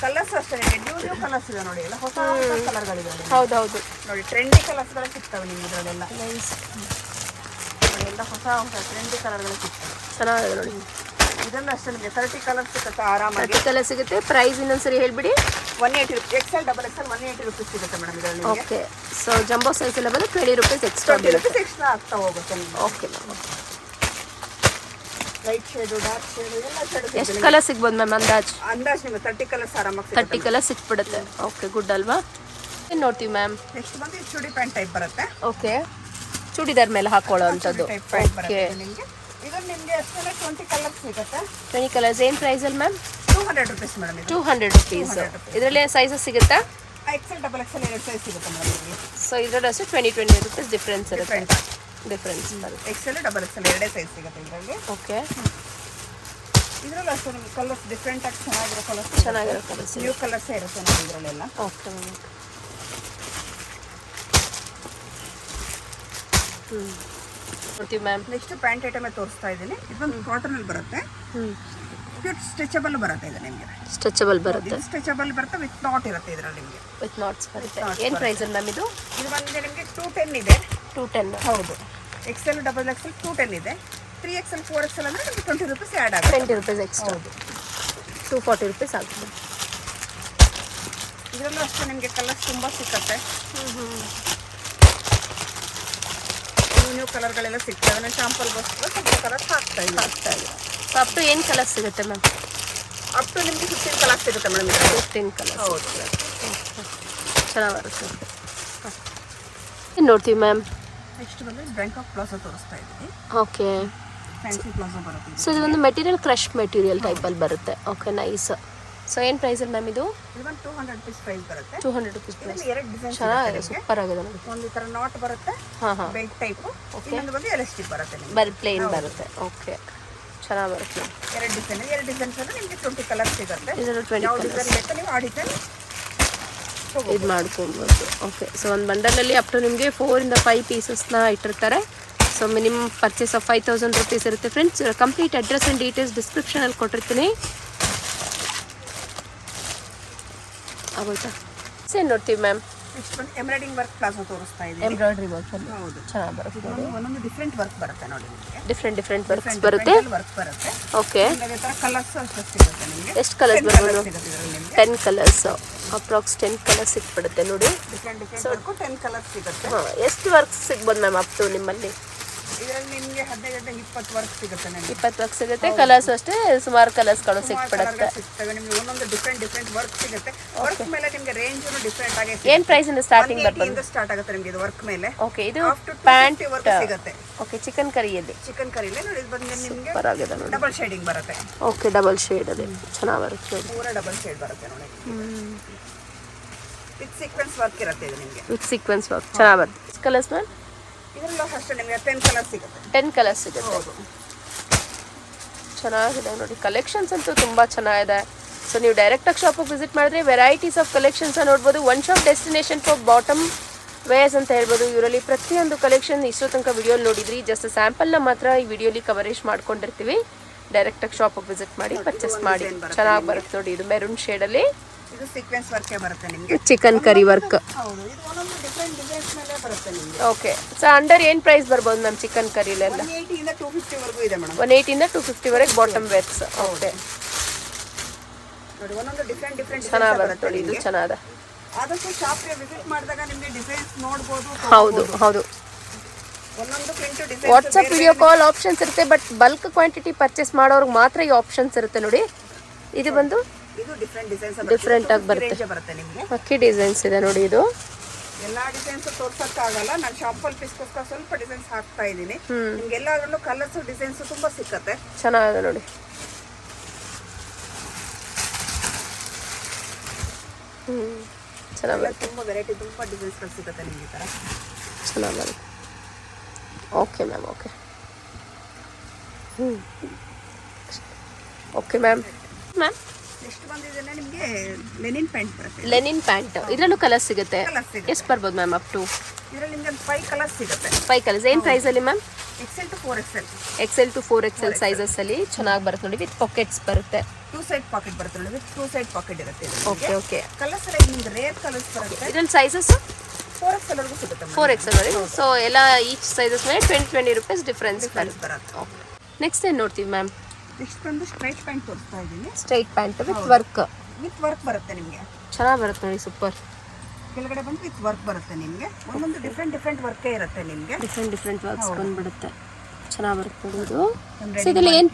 ಕಲರ್ಸ್ ಅಷ್ಟೇ ನಿಮಗೆ ನ್ಯೂ ಕಲರ್ಸ್ ಇದೆ ನೋಡಿ. ಎಲ್ಲ ಹೊಸ ಕಲರ್ಗಳಿದೆ ಹೌದೌದು ನೋಡಿ. ಟ್ರೆಂಡಿ ಕಲರ್ಸ್ಗಳು ಸಿಗ್ತವೆ ನಿಮಗೆ ಇದರಲ್ಲೆಲ್ಲ. ನೈಸ್. ಎಲ್ಲ ಹೊಸ ಟ್ರೆಂಡಿ ಕಲರ್ಗಳು ಸಿಗ್ತವೆ. ಚೆನ್ನಾಗಿದೆ ನೋಡಿ. ಇದೆಲ್ಲ ಅಷ್ಟೇ ನಿಮಗೆ 30 ಕಲರ್ಸ್ ಸಿಗುತ್ತೆ ಆರಾಮಾಗಿ. 30 ಕಲರ್ ಸಿಗುತ್ತೆ. ಪ್ರೈಸ್ ಇನ್ನೊಂದ್ಸರಿ ಹೇಳ್ಬಿಡಿ. 180 ರುಪೀಸ್. XL, XXL 180 ರುಪೀಸ್ ಸಿಗುತ್ತೆ ಮೇಡಮ್ ಇದರಲ್ಲಿ ನಿಮಗೆ. ಓಕೆ, ಸೊ ಜಂಬೋ ಸೈಜ್ ಎಲ್ಲ ಬಂದು 20 ರುಪೀಸ್ ಎಕ್ಸ್ಟ್ರಾ 20 ರುಪೀಸ್ ಎಕ್ಸ್ಟ್ರಾ ಆಗ್ತಾ ಹೋಗುತ್ತೆ ನಿಮಗೆ. Okay ma'am. Light shade dark shade ಎಲ್ಲ ಶೇಡು ಎಷ್ಟು ಕಲರ್ ಸಿಗ್ಬೋದು ಮ್ಯಾಮ್ ಅಂದಾಜು? ಅಂದಾಜು ನಿಮಗೆ 30 ಕಲರ್ಸ್ ಆರಾಮಾಗಿ 30 ಕಲರ್ ಸಿಕ್ಬಿಡುತ್ತೆ. ಓಕೆ, ಗುಡ್ ಅಲ್ವಾ? ಏನು ನೋಡ್ತೀವಿ ಮ್ಯಾಮ್? ನೆಕ್ಸ್ಟ್ ಬಂದು ಇದು ಚೂಡಿ ಪ್ಯಾಂಟ್ ಟೈಪ್ ಬರುತ್ತೆ. ಓಕೆ, ಚೂಡಿದಾರ್ ಮೇಲೆ ಹಾಕೊಳ್ಳೋ ಅಂಥದ್ದು. ಟೈಪ್ ಪ್ಯಾಂಟ್ ಓಕೆ, ಬರುತ್ತೆ ನಿಮಗೆ. ಇದು ನಿಮಗೆ ಅಷ್ಟೇ 20 ಕಲರ್ಸ್ ಸಿಗುತ್ತೆ. 20 ಕಲರ್ಸ್. ಏನು ಪ್ರೈಸಲ್ಲಿ ಮ್ಯಾಮ್? 200 rupees madam. 200 rupees. ಇದರಲ್ಲಿ ಸೈಜಸ್ ಸಿಗುತ್ತಾ? ಎಕ್ಸೆಲ್ ಡಬಲ್ ಎಕ್ಸೆಲ್ 2 ಸೈಜ್ ಸಿಗುತ್ತೆ ಮೇಡಮ್ ನಿಮಗೆ. ಸೊ ಇದರಲ್ಲಿ ಅಷ್ಟೇ 20 rupees ಡಿಫ್ರೆನ್ಸ್ ಇರುತ್ತೆ. ಡಿಫ್ರೆನ್ಸ್ ಬರುತ್ತೆ. ಎಕ್ಸೆಲ್ ಡಬಲ್ ಎಕ್ಸೆಲ್ 2 ಸೈಜ್ ಸಿಗುತ್ತೆ ಇದರಲ್ಲಿ. ಓಕೆ, ಇದರಲ್ಲಿ ಅಷ್ಟೇ ನಿಮಗೆ ಕಲರ್ಸ್ ಡಿಫ್ರೆಂಟ್ ಆಗಿ ಚೆನ್ನಾಗಿರೋ ಕಲರ್ಸ್. ಚೆನ್ನಾಗಿರೋ ಕಲರ್ಸ್. ನ್ಯೂ ಕಲರ್ಸ್ ಇರುತ್ತೆ ನೋಡಿ ಇದರಲ್ಲೆಲ್ಲ. Okay ma'am. ನೋಡ್ತೀವಿ ಮ್ಯಾಮ್. ನೆಕ್ಸ್ಟ್ ಪ್ಯಾಂಟ್ ಐಟಮ್ ತೋರಿಸ್ತಾ ಇದ್ದೀನಿ. ಇದೊಂದು ಕಾಟನ್ ಅಲ್ಲಿ ಬರುತ್ತೆ. ಪ್ಯೂರ್ ಸ್ಟ್ರೆಚಬಲ್ ಬರುತ್ತೆ ಇದು ನಿಮಗೆ. ಸ್ಟ್ರೆಚಬಲ್ ಬರುತ್ತೆ. ಸ್ಟ್ರೆಚಬಲ್ ಬರುತ್ತೆ ವಿತ್ ನಾಟ್ ಇರುತ್ತೆ ಇದರಲ್ಲಿ ನಿಮಗೆ. ವಿತ್ ನಾಟ್ಸ್ ಬರುತ್ತೆ. ಏನು ಪ್ರೈಸ್ ಮ್ಯಾಮ್ ಇದು? ಇದು ಬಂದು ನಿಮಗೆ 210 ಇದೆ. 210. ಹೌದು. ಎಕ್ಸೆಲ್ ಡಬಲ್ ಎಕ್ಸೆಲ್ 210 ಇದೆ. 3XL 4XL ಅಂದರೆ ನಿಮಗೆ 20 rupees ಆ್ಯಡ್ ಆಗುತ್ತೆ. 20 rupees ಎಕ್ಸ್ಟ್ರಾ. ಹೌದು, 240 rupees ಆಗುತ್ತೆ. ಇದರಲ್ಲೂ ಅಷ್ಟೇ ನಿಮಗೆ ಕಲರ್ಸ್ ತುಂಬ ಸಿಕ್ಕತ್ತೆ. ನ್ಯೂ ಕಲರ್ಗಳೆಲ್ಲ ಸಿಗ್ತವೆ. ನಾನು ಶಾಂಪಲ್ಗೋಸ್ಕರ ಸ್ವಲ್ಪ ಕಲರ್ಸ್ ಹಾಕ್ತಾ ಇದೆ. ಸೊ ಅಪ್ ಟು ಏನು ಕಲರ್ಸ್ ಸಿಗುತ್ತೆ ಮ್ಯಾಮ್? ಅಪ್ ಟು ನಿಮಗೆ 15 ಕಲರ್ಸ್ ಸಿಗುತ್ತೆ ಮೇಡಮ್. 15 ಕಲರ್ಸ್. ಹೌದು, ಚೆನ್ನಾಗಿ ಬರುತ್ತೆ. ಏನು ನೋಡ್ತೀವಿ ಮ್ಯಾಮ್? ನೆಕ್ಸ್ಟ್ ಬಂದು ಬ್ಯಾಂಕಾಕ್ ಪ್ಲಾಜೋ ತೋರಿಸ್ತಾ ಇದ್ದೀನಿ. ಓಕೆ, ಫ್ಯಾನ್ಸಿ ಪ್ಲಾಜೋ ಬರುತ್ತೆ. ಸೊ ಇದು ಒಂದು ಮೆಟೀರಿಯಲ್ ಕ್ರಶ್ ಮೆಟೀರಿಯಲ್ ಟೈಪಲ್ಲಿ ಬರುತ್ತೆ. Okay, nice. ಸೊ ಏನು ಪ್ರೈಸಲ್ಲಿ ಮ್ಯಾಮ್ ಇದು? ಇದು 200 rupees ಪ್ರೈಸ್ ಬರುತ್ತೆ. 200 rupees ಪ್ರೈಸ್. ಎರಡು ಡಿಸೈನ್ ಚೆನ್ನಾಗಿದೆ, ಸೂಪರ್ ಆಗಿದೆ ನೋಡಿ. ಒಂದು ಈ ಥರ ನಾಟ್ ಬರುತ್ತೆ, ಹಾಂ, ಬೆಲ್ಟ್ ಟೈಪ್. ಇನ್ನೊಂದು ಬಂದು ಎಲಾಸ್ಟಿಕ್ ಬರುತ್ತೆ ನಿಮಗೆ. ಬರೀ ಪ್ಲೇನ್ ಬರುತ್ತೆ. ಓಕೆ, ಚೆನ್ನಾಗಿ ಬರುತ್ತೆ. ಎರಡು ಡಿಸೈನ್ಸ್ ಅಲ್ಲಿ ನಿಮಗೆ 20 ಕಲರ್ಸ್ ಸಿಗುತ್ತೆ. ಇದರಲ್ಲಿ 20 ಯಾವ ಕಲರ್ಸ್ ಡಿಸೈನ್ ಬೇಕು ನೀವು ಆ ಡಿಸೈನ್ ಇದು ಮಾಡ್ಕೊಬೋದು. ಓಕೆ, ಸೊ ಒಂದು ಬಂಡಲಲ್ಲಿ ಅಪ್ ಟು ನಿಮಗೆ 4 ಇಂದ 5 ಪೀಸಸ್ನ ಇಟ್ಟಿರ್ತಾರೆ. So minimum purchase of 5000 rupees ಇರುತ್ತೆ friends. Complete address and details ಡಿಸ್ಕ್ರಿಪ್ಷನಲ್ಲಿ ಕೊಟ್ಟಿರ್ತೀನಿ. ಆಗೋಯ್ತಾ? ಸೇಮ್ ನೋಡ್ತೀವಿ ಮ್ಯಾಮ್. ನೆಕ್ಸ್ಟ್ ಬಂದು ಎಂಬ್ರಾಯ್ಡಿಂಗ್ ವರ್ಕ್ ಪ್ಲಾಜೋ ತೋರಿಸ್ತಾ ಇದೆ. Embroidery work. ಹೌದು, ಚೆನ್ನಾಗಿ ಬರುತ್ತೆ. ಒಂದೊಂದು ಡಿಫ್ರೆಂಟ್ ವರ್ಕ್ ಬರುತ್ತೆ ನೋಡಿ ನಿಮಗೆ. ಡಿಫ್ರೆಂಟ್ ವರ್ಕ್ಸ್ ಬರುತ್ತೆ. ವರ್ಕ್ ಬರುತ್ತೆ. ಓಕೆ, ಅದೇ ಥರ ಕಲರ್ಸ್ ಅಷ್ಟು ಸಿಗುತ್ತೆ ನಿಮಗೆ. ಎಷ್ಟು ಕಲರ್ಸ್ ಬರ್ಬೋದು? ಸಿಗುತ್ತೆ ಇದರಲ್ಲಿ ನಿಮಗೆ 10 ಕಲರ್ಸ್. ಅಪ್ರಾಕ್ಸ್ 10 ಕಲರ್ಸ್ ಸಿಕ್ಬಿಡುತ್ತೆ ನೋಡಿ. ಡಿಫ್ರೆಂಟ್ ವರ್ಕು 10 ಕಲರ್ಸ್ ಸಿಗುತ್ತೆ. ಹಾಂ, ಎಷ್ಟು ವರ್ಕ್ಸ್ ಸಿಗ್ಬೋದು ಮ್ಯಾಮ್ ಅಪ್ ಟು ನಿಮ್ಮಲ್ಲಿ? ಇದರಲ್ಲಿ ನಿಮಗೆ 15-20 ವರ್ಕ್ ಸಿಗುತ್ತೆ ನಿಮಗೆ. 20 ವರ್ಕ್ ಸಿಗುತ್ತೆ. ಕಲರ್ಸ್ ಅಷ್ಟೇ ಸುಮಾರು ಕಲರ್ಸ್ಗಳು ಸಿಕ್ಬಿಡುತ್ತೆ. ಸಿಗ್ತವೆ ನಿಮಗೆ. ಒಂದೊಂದು ಡಿಫ್ರೆಂಟ್ ವರ್ಕ್ ಸಿಗುತ್ತೆ. ವರ್ಕ್ ಮೇಲೆ ನಿಮಗೆ ರೇಂಜ್ ಡಿಫ್ರೆಂಟ್ ಆಗಿ ಏನು ಪ್ರೈಸಿಂದ ಸ್ಟಾರ್ಟಿಂಗ್ ಬರ್ಬೋದು? ಇಂದ ಸ್ಟಾರ್ಟ್ ಆಗುತ್ತೆ ನಿಮಗೆ ಇದು ವರ್ಕ್ ಮೇಲೆ. ಓಕೆ, ಇದು After 250 ಪ್ಯಾಂಟ್ ವರ್ಕ್ ಸಿಗುತ್ತೆ. ಓಕೆ, ಚಿಕನ್ ಕರಿಯಲ್ಲಿ. ಚಿಕನ್ ಕರಿಲೇ ನೋಡಿ ಇದು ಬಂದು ನಿಮಗೆ ಪರವಾಗಿದೆ ನೋಡಿ. ಡಬಲ್ ಶೇಡಿಂಗ್ ಬರುತ್ತೆ. ಓಕೆ, ಡಬಲ್ ಶೇಡ್ ಅದೇ ಚೆನ್ನಾಗಿ ಬರುತ್ತೆ ನೋಡಿ. ಪೂರ ಡಬಲ್ ಶೇಡ್ ಬರುತ್ತೆ ನೋಡಿ. ವಿತ್ ಸೀಕ್ವೆನ್ಸ್ ವರ್ಕ್ ಇರುತ್ತೆ ಇದು ನಿಮಗೆ. ವಿತ್ ಸೀಕ್ವೆನ್ಸ್ ವರ್ಕ್ ಚೆನ್ನಾಗಿ ಬರುತ್ತೆ. Colours ma'am? ಇದರಲ್ಲೂ ಅಷ್ಟೇ ನಿಮಗೆ 10 ಕಲರ್ಸ್ ಸಿಗುತ್ತೆ. 10 ಕಲರ್ಸ್ ಸಿಗುತ್ತೆ. ಹೌದು, ಚೆನ್ನಾಗಿದೆ ನೋಡಿ. ಕಲೆಕ್ಷನ್ಸ್ ಅಂತೂ ತುಂಬ ಚೆನ್ನಾಗಿದೆ. ಸೊ ನೀವು ಡೈರೆಕ್ಟಾಗಿ ಶಾಪಿಗೆ ವಿಸಿಟ್ ಮಾಡಿದ್ರೆ ವೆರೈಟೀಸ್ ಆಫ್ ಕಲೆಕ್ಷನ್ಸ್ ನೋಡ್ಬೋದು. One shop destination for bottom wares ಅಂತ ಹೇಳ್ಬೋದು. ಇವರಲ್ಲಿ ಪ್ರತಿಯೊಂದು ಕಲೆಕ್ಷನ್ ಇಷ್ಟೋ ತನಕ ವಿಡಿಯೋಲಿ ನೋಡಿದ್ರಿ. ಜಸ್ಟ್ ಸ್ಯಾಂಪಲ್ನ ಮಾತ್ರ ಈ ವಿಡಿಯೋಲಿ ಕವರೇಜ್ ಮಾಡ್ಕೊಂಡಿರ್ತೀವಿ. ಡೈರೆಕ್ಟಾಗಿ ಶಾಪಿಗೆ ವಿಸಿಟ್ ಮಾಡಿ ಪರ್ಚೇಸ್ ಮಾಡಿ. ಚೆನ್ನಾಗಿ ಬರುತ್ತೆ ನೋಡಿ. ಇದು ಮೆರೂನ್ ಶೇಡಲ್ಲಿ ಇದು ಸೀಕ್ವೆನ್ಸ್ ವರ್ಕೇ ಬರುತ್ತೆ ನಿಮಗೆ. Chicken curry work. ಹೌದು, ಇದು ಒಂದೊಂದು ಡಿಫ್ರೆಂಟ್ ಡಿಸೈನ್ಸ್ ಮೇಲೆ ಬರುತ್ತೆ ನಿಮಗೆ. ಓಕೆ, ಸೊ ಅಂಡರ್ ಏನು ಪ್ರೈಸ್ ಬರ್ಬೋದು ಮ್ಯಾಮ್ ಚಿಕನ್ ಕರಿಲೆಲ್ಲ? 180 ಇಂದ 250 ವರೆಗೂ ಇದೆ ಮೇಡಮ್. 180 ಇಂದ 250 ವರೆಗೆ ಬಾಟಮ್ ವೇರ್ಸ್. ಓಕೆ, ನೋಡಿ ಒಂದೊಂದು ಡಿಫ್ರೆಂಟ್ ಚೆನ್ನಾಗಿ ಬರುತ್ತೆ ನೋಡಿ. ಇದು ಚೆನ್ನಾಗಿದೆ. ಆದಷ್ಟು ಶಾಪ್ಗೆ ವಿಸಿಟ್ ಮಾಡಿದಾಗ ನಿಮಗೆ ಡಿಸೈನ್ಸ್ ನೋಡ್ಬೋದು. ಹೌದು. ಒಂದೊಂದು print design WhatsApp video call options ಇರುತ್ತೆ. ಬಟ್ ಬಲ್ಕ್ ಕ್ವಾಂಟಿಟಿ ಪರ್ಚೇಸ್ ಮಾಡೋರ್ಗೆ ಮಾತ್ರ ಈ ಆಪ್ಷನ್ಸ್ ಇರುತ್ತೆ ನೋಡಿ. ಇದು ಬಂದು ಇದು ಡಿಫ್ರೆಂಟ್ ಡಿಸೈನ್ಸ್ ಡಿಫ್ರೆಂಟ್ ಆಗಿ ಬರುತ್ತೆ ನಿಮಗೆ. ಅಕ್ಕಿ ಡಿಸೈನ್ಸ್ ಇದೆ ನೋಡಿ. ಇದು ಎಲ್ಲಾ ಡಿಸೈನ್ಸ್ ತೋರ್ಸಕ್ಕಾಗಲ್ಲ. ನಾನು ಶಾಂಪಲ್ ಪೀಸ್ಗೋಸ್ಕರ ಸ್ವಲ್ಪ ಡಿಸೈನ್ಸ್ ಹಾಕ್ತಾ ಇದ್ದೀನಿ. ನಿಮ್ಗೆ ಎಲ್ಲಾದ್ರಲ್ಲೂ ಕಲರ್ಸ್ ಡಿಸೈನ್ಸ್ ತುಂಬಾ ಸಿಕ್ಕತ್ತೆ. ಚೆನ್ನಾಗಿದೆ ನೋಡಿ. ಚೆನ್ನಾಗಿ ತುಂಬಾ ವೆರೈಟಿ ತುಂಬಾ ಡಿಸೈನ್ಸ್ಗಳು ಸಿಗುತ್ತೆ ನಿಮ್ಗೆ ಈ ಥರ. ಚೆನ್ನಾಗಿ ಬರುತ್ತೆ. Okay ma'am. Okay ma'am. Next ಬಂದಿದ್ದೇನೆ ನಿಮಗೆ ಲೆನಿನ್ ಪ್ಯಾಂಟ್ ಬರುತ್ತೆ. ಲೆನಿನ್ ಪ್ಯಾಂಟ್ ಇದರಲ್ಲೂ ಕಲರ್ ಸಿಗುತ್ತೆ. ಕಲರ್ಸ್ ಸಿಗುತ್ತೆ. ಎಷ್ಟು ಬರ್ಬೋದು ಮ್ಯಾಮ್ ಅಪ್ ಟು? ಇದರಲ್ಲಿ ನಿಮಗೆ 5 ಕಲರ್ಸ್ ಸಿಗುತ್ತೆ. 5 ಕಲರ್ಸ್. ಏನು ಪ್ರೈಸಲ್ಲಿ ma'am? XL to 4XL. XL to 4XL ಸೈಜಸ್ಸಲ್ಲಿ ಚೆನ್ನಾಗಿ ಬರುತ್ತೆ ನೋಡಿ. ವಿತ್ ಪಾಕೆಟ್ಸ್ ಬರುತ್ತೆ. 2 ಸೈಡ್ ಪಾಕೆಟ್ ಬರುತ್ತೆ ನೋಡಿ. ವಿತ್ 2 ಸೈಡ್ ಪಾಕೆಟ್ ಇರುತ್ತೆ. ಓಕೆ. ಕಲರ್ಸ್ ಎಲ್ಲ ನಿಮ್ಗೆ ರೇರ್ ಕಲರ್ಸ್ ಬರುತ್ತೆ. ಇದರಲ್ಲಿ ಸೈಜಸ್ 4XL ವರೆಗೂ ಸಿಗುತ್ತೆ. 4XL ವರೆಗೂ. ಸೊ ಎಲ್ಲ ಈಚ್ ಸೈಜಸ್ ಮೇಲೆ 20 rupees ಡಿಫ್ರೆನ್ಸ್ ಬರುತ್ತೆ. ಓಕೆ, ನೆಕ್ಸ್ಟ್ ಏನು ನೋಡ್ತೀವಿ ಮ್ಯಾಮ್? ನೆಕ್ಸ್ಟ್ ಬಂದು ಸ್ಟ್ರೈಟ್ ಪ್ಯಾಂಟ್ ತೋರಿಸ್ತಾ ಇದ್ದೀನಿ. Straight pant with work. With work ಬರುತ್ತೆ ನಿಮಗೆ. ಚೆನ್ನಾಗಿ ಬರುತ್ತೆ ನೋಡಿ. ಸೂಪರ್. ಕೆಳಗಡೆ ಬಂದು ವಿತ್ ವರ್ಕ್ ಬರುತ್ತೆ ನಿಮಗೆ. ಒಂದೊಂದು ಡಿಫ್ರೆಂಟ್ ವರ್ಕೇ ಇರುತ್ತೆ ನಿಮಗೆ. ಡಿಫ್ರೆಂಟ್ ವರ್ಕ್ಸ್ ಬಂದ್ಬಿಡುತ್ತೆ. ಚೆನ್ನಾಗಿ ಬರುತ್ತೆ ನೋಡಿ ಇದು. ಸೊ ಇದೆಲ್ಲ ಏನು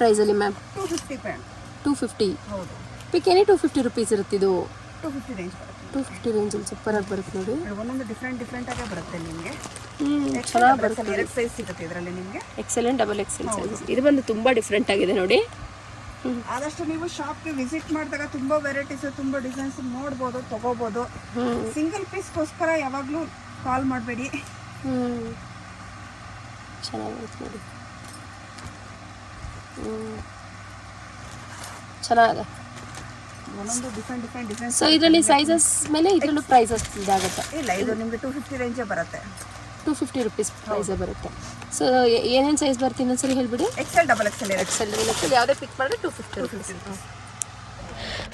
ಪ್ರೈಸಲ್ಲಿ ಮ್ಯಾಮ್? 250 ಪೌಂಡ್. 250. ಹೌದು. ಪಿಕ್ ಏನೇ 250 ರುಪೀಸ್ ಇರುತ್ತೆ ಇದು. 250 ರೇಂಜ್ ಬರುತ್ತೆ. 250 ರೇಂಜಲ್ಲಿ ಸೂಪರಾಗಿ ಬರುತ್ತೆ ನೋಡಿ. ಒಂದೊಂದು ಡಿಫ್ರೆಂಟ್ ಆಗೇ ಬರುತ್ತೆ ನಿಮಗೆ. ಚೆನ್ನಾಗಿ ಬರುತ್ತೆ. 2 ಸೈಜ್ ಸಿಗುತ್ತೆ ಇದರಲ್ಲಿ ನಿಮಗೆ. XL double XL size. ಇದು ಬಂದು ತುಂಬ ಡಿಫ್ರೆಂಟ್ ಆಗಿದೆ ನೋಡಿ. ಆದಷ್ಟು ನೀವು ಶಾಪ್ಗೆ ವಿಸಿಟ್ ಮಾಡಿದಾಗ ತುಂಬ ವೆರೈಟೀಸ್, ತುಂಬ ಡಿಸೈನ್ಸ್ ನೋಡ್ಬೋದು, ತಗೋಬೋದು. ಸಿಂಗಲ್ ಪೀಸ್ಗೋಸ್ಕರ ಯಾವಾಗಲೂ ಕಾಲ್ ಮಾಡಬೇಡಿ. ಚೆನ್ನಾಗಿರುತ್ತೆ ನೋಡಿ. ಚೆನ್ನಾಗಿದೆ. ಒಂದೊಂದು ಡಿಫ್ರೆಂಟ್ ಡಿಸೈನ್ಸ್. ಸೊ ಇದರಲ್ಲಿ ಸೈಜಸ್ ಮೇಲೆ ಇದರಲ್ಲೂ ಪ್ರೈಸಸ್ ಇದಾಗುತ್ತೆ. ಇಲ್ಲ, ಇದು ನಿಮಗೆ 250 ರೇಂಜೇ ಬರುತ್ತೆ. 250 ರುಪೀಸ್ ಪ್ರೈಸೇ ಬರುತ್ತೆ. ಸೊ ಏನೇನು ಸೈಜ್ ಬರುತ್ತೆ ಇನ್ನೊಂದ್ಸರಿ ಹೇಳ್ಬಿಡಿ. XL ಡಬಲ್ XL ಯಾವುದೇ ಪಿಕ್ ಮಾಡಿದ್ರೆ 250 rupees.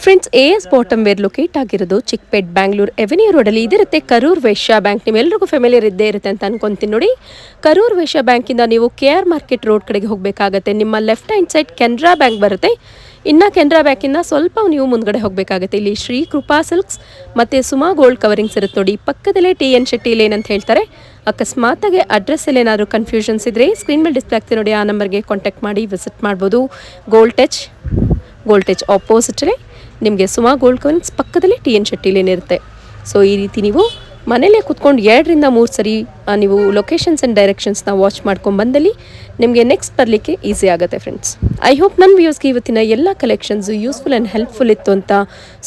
Friends, AS bottom wear locate ಆಗಿರೋದು ಚಿಕ್ಪೇಟ್, ಬ್ಯಾಂಗ್ಳೂರ್ ಎವೆನ್ಯೂ ರೋಡಲ್ಲಿ ಇದಿರುತ್ತೆ. ಕರೂರ್ ವೈಶ್ಯ ಬ್ಯಾಂಕ್ ನಿಮ್ಮೆಲ್ಲರಿಗೂ ಫೆಮಿಲಿಯರ್ ಇದ್ದೇ ಇರುತ್ತೆ ಅಂತ ಅನ್ಕೊಂತೀನಿ ನೋಡಿ. ಕರೂರ್ ವೈಶ್ಯ ಬ್ಯಾಂಕಿಂದ ನೀವು KR ಮಾರ್ಕೆಟ್ ರೋಡ್ ಕಡೆಗೆ ಹೋಗಬೇಕಾಗತ್ತೆ. ನಿಮ್ಮ left hand side Canara bank ಬರುತ್ತೆ. ಇನ್ನು ಕೆನರಾ ಬ್ಯಾಂಕಿಂದ ಸ್ವಲ್ಪ ನೀವು ಮುಂದ್ಗಡೆ ಹೋಗಬೇಕಾಗುತ್ತೆ. ಇಲ್ಲಿ ಶ್ರೀ ಕೃಪಾ ಸಿಲ್ಕ್ಸ್ ಮತ್ತು ಸುಮಾ ಗೋಲ್ಡ್ ಕವರಿಂಗ್ಸ್ ಇರುತ್ತೆ ನೋಡಿ. ಪಕ್ಕದಲ್ಲೇ TN ಶೆಟ್ಟಿ ಲೇನ್ ಅಂತ ಹೇಳ್ತಾರೆ. ಅಕಸ್ಮಾತಾಗಿ ಅಡ್ರೆಸ್ಸಲ್ಲಿ ಏನಾದರೂ ಕನ್ಫ್ಯೂಷನ್ಸ್ ಇದ್ದರೆ ಸ್ಕ್ರೀನ್ ಮೇಲೆ ಡಿಸ್ಪ್ಲೇ ಆಗ್ತೀವಿ ನೋಡಿ, ಆ ನಂಬರ್ಗೆ ಕಾಂಟ್ಯಾಕ್ಟ್ ಮಾಡಿ ವಿಸಿಟ್ ಮಾಡ್ಬೋದು. ಗೋಲ್ಡ್ ಟಚ್ ಆಪೋಸಿಟಲ್ಲಿ ನಿಮಗೆ ಸುಮಾ ಗೋಲ್ಡ್ ಕವರಿಂಗ್ಸ್, ಪಕ್ಕದಲ್ಲಿ TN ಶೆಟ್ಟಿ ಲೇನ್ ಇರುತ್ತೆ. ಸೊ ಈ ರೀತಿ ನೀವು ಮನೇಲೇ ಕೂತ್ಕೊಂಡು 2 ರಿಂದ 3 ಸರಿ ನೀವು ಲೊಕೇಶನ್ಸ್ ಆ್ಯಂಡ್ ಡೈರೆಕ್ಷನ್ಸ್ನ ವಾಚ್ ಮಾಡ್ಕೊಂಡು ಬಂದಲ್ಲಿ ನಿಮಗೆ ನೆಕ್ಸ್ಟ್ ಬರಲಿಕ್ಕೆ ಈಸಿ ಆಗುತ್ತೆ ಫ್ರೆಂಡ್ಸ್. ಐ ಹೋಪ್ ನನ್ನ ವ್ಯೂಸ್ಗೆ ಇವತ್ತಿನ ಎಲ್ಲ ಕಲೆಕ್ಷನ್ಸು ಯೂಸ್ಫುಲ್ ಆ್ಯಂಡ್ ಹೆಲ್ಪ್ಫುಲ್ ಇತ್ತು ಅಂತ.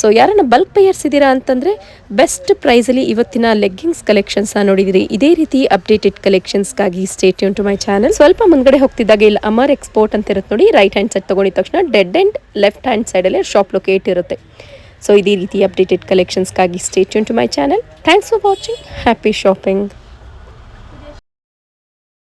ಸೊ ಯಾರನ್ನ ಬಲ್ಕ್ ಬೈಯರ್ಸ್ ಇದ್ದೀರಾ ಅಂತಂದರೆ ಬೆಸ್ಟ್ ಪ್ರೈಸಲ್ಲಿ ಇವತ್ತಿನ ಲೆಗ್ಗಿಂಗ್ಸ್ ಕಲೆಕ್ಷನ್ಸ್ನ ನೋಡಿದಿರಿ. ಇದೇ ರೀತಿ ಅಪ್ಡೇಟೆಡ್ ಕಲೆಕ್ಷನ್ಸ್ಗಾಗಿ stay tune to my channel. ಸ್ವಲ್ಪ ಮುಂದ್ಗಡೆ ಹೋಗ್ತಿದ್ದಾಗ ಇಲ್ಲಿ ಅಮರ್ ಎಕ್ಸ್ಪೋರ್ಟ್ ಅಂತ ಇರುತ್ತೆ ನೋಡಿ. ರೈಟ್ ಹ್ಯಾಂಡ್ ಸೈಡ್ ತೊಗೊಂಡಿದ ತಕ್ಷಣ ಡೆಡ್ ಆ್ಯಂಡ್ ಲೆಫ್ಟ್ ಹ್ಯಾಂಡ್ ಸೈಡಲ್ಲೇ ಶಾಪ್ ಲೊಕೇಟ್ ಇರುತ್ತೆ. ಸೊ ಇದೇ ರೀತಿ ಅಪ್ಡೇಟೆಡ್ ಕಲೆಕ್ಷನ್ಸ್ಗಾಗಿ stay tune to my channel. Thanks for watching. Happy shopping.